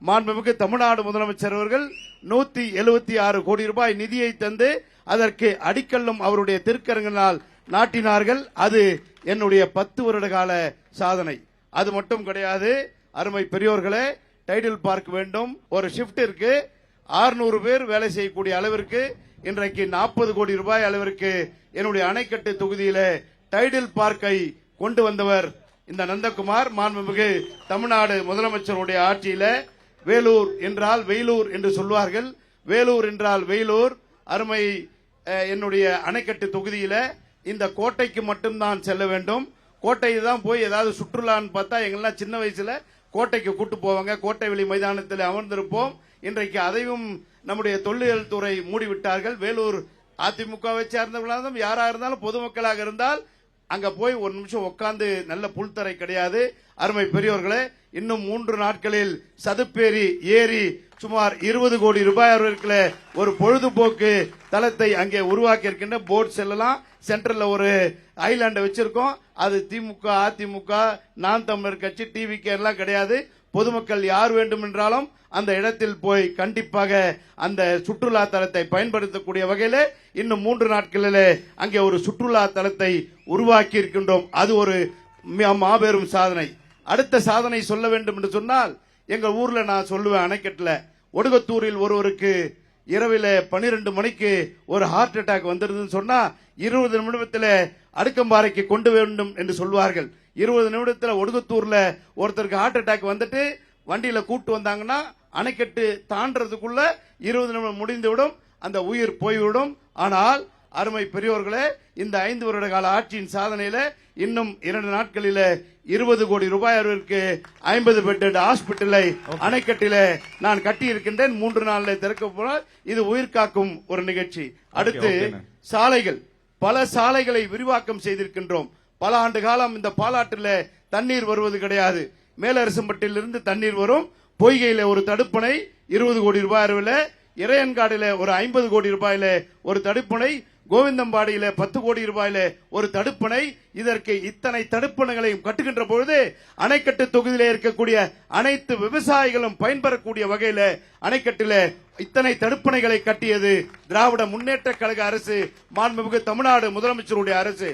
மாண்புமிகு தமிழ்நாடு முதலமைச்சர் அவர்கள் 176 கோடி ரூபாய் நிதியை தந்து அதற்கு அடிக்கல்லும் அவருடைய திருக்கரங்களால் நாட்டினார்கள். அது என்னுடைய 10 வருட கால சாதனை. அது மட்டும் கிடையாது. அருமை பெரியோர்களே, டைடல் பார்க் வேண்டும். ஒரு ஷிப்டிற்கு 600 பேர் வேலை செய்யக்கூடிய அளவிற்கு இன்றைக்கு 40 கோடி ரூபாய் அளவிற்கு என்னுடைய அணைக்கட்டு தொகுதியில டைடல் பார்க்கை கொண்டு வந்தவர் இந்த நந்தகுமார். மாண்புமிகு தமிழ்நாடு முதலமைச்சருடைய ஆட்சியில வேலூர் என்றால் வெயிலூர் என்று சொல்வார்கள். வேலூர் என்றால் வெயிலூர். அருமை என்னுடைய அணைக்கட்டு தொகுதியில இந்த கோட்டைக்கு மட்டும்தான் செல்ல வேண்டும். கோட்டையை தான் போய் ஏதாவது சுற்றுலான்னு பார்த்தா எங்கெல்லாம் சின்ன வயசுல கோட்டைக்கு கூட்டு போவாங்க. கோட்டை வெளி மைதானத்தில் அமர்ந்திருப்போம். இன்றைக்கு அதையும் நம்முடைய தொல்லியல் துறை மூடிவிட்டார்கள். வேலூர் அதிமுகவை சேர்ந்தவர்களாக யாரா இருந்தாலும் பொதுமக்களாக இருந்தால் அங்க போய் ஒரு நிமிஷம் உட்கார்ந்து நல்ல புல்தரை கிடையாது. அருமை பெரியோர்களே, இன்னும் 3 நாட்களில் சதுப்பேரி ஏரி சுமார் 20 கோடி ரூபாய் இருக்கிற ஒரு பொழுதுபோக்கு தளத்தை அங்கே உருவாக்கி இருக்கின்ற போட் செல்லலாம். சென்டர்ல ஒரு ஐலாண்டை வச்சிருக்கோம். அது திமுக, அதிமுக, நாம் தமிழர் கட்சி, டிவிக்கு எல்லாம் கிடையாது. பொதுமக்கள் யார் வேண்டும் என்றாலும் அந்த இடத்தில் போய் கண்டிப்பாக அந்த சுற்றுலா தலத்தை பயன்படுத்தக்கூடிய வகையில் இன்னும் 3 நாட்களிலே அங்கே ஒரு சுற்றுலா தலத்தை உருவாக்கி இருக்கின்றோம். அது ஒரு மாபெரும் சாதனை. அடுத்த சாதனை சொல்ல வேண்டும் என்று சொன்னால், எங்க ஊர்ல நான் சொல்லுவேன், அணைக்கட்டுல ஒடுகத்தூரில் ஒருவருக்கு இரவில 12 மணிக்கு ஒரு ஹார்ட் அட்டாக் வந்துருதுன்னு சொன்னா 20 நிமிடத்தில் அடுக்கம்பாறைக்கு கொண்டு வேண்டும் என்று சொல்வார்கள். 20 நிமிடத்தில் ஒடுகத்தூர்ல ஒருத்தருக்கு ஹார்ட் அட்டாக் வந்துட்டு வண்டியில கூட்டு வந்தாங்கன்னா அணைக்கட்டு தாண்டறதுக்குள்ள 20 நிமிடம் முடிந்துவிடும், அந்த உயிர் போய்விடும். ஆனால் அருமை பெரியோர்களே, இந்த 5 வருட கால ஆட்சியின் சாதனையில இன்னும் 2 நாட்களில 20 கோடி ரூபாய் அளவிற்கு 50 பெட்டட் ஹாஸ்பிட்டலை அணைக்கட்டில நான் கட்டி இருக்கின்றேன். 3 நாளில் திறக்க போனால் இது உயிர் காக்கும் ஒரு நிகழ்ச்சி. அடுத்து சாலைகள், பல சாலைகளை விரிவாக்கம் செய்திருக்கின்றோம். பல ஆண்டு காலம் இந்த பாலாற்றில தண்ணீர் வருவது கிடையாது. மேலரசம்பட்டிலிருந்து தண்ணீர் வரும். பொய்கையில ஒரு தடுப்பணை 20 கோடி ரூபாய் அளவில், இறையன்காடில ஒரு 50 கோடி ரூபாயில ஒரு தடுப்பணை, கோவிந்தம்பாடியில 10 கோடி ரூபாயில ஒரு தடுப்பணை. இதற்கு இத்தனை தடுப்பணைகளையும் கட்டுகின்ற பொழுது அணைக்கட்டு தொகுதியிலே இருக்கக்கூடிய அனைத்து விவசாயிகளும் பயன்பெறக்கூடிய வகையில அணைக்கட்டில இத்தனை தடுப்பணைகளை கட்டியது திராவிட முன்னேற்ற கழக அரசு, மாண்புமிகு தமிழ்நாடு முதலமைச்சருடைய அரசு.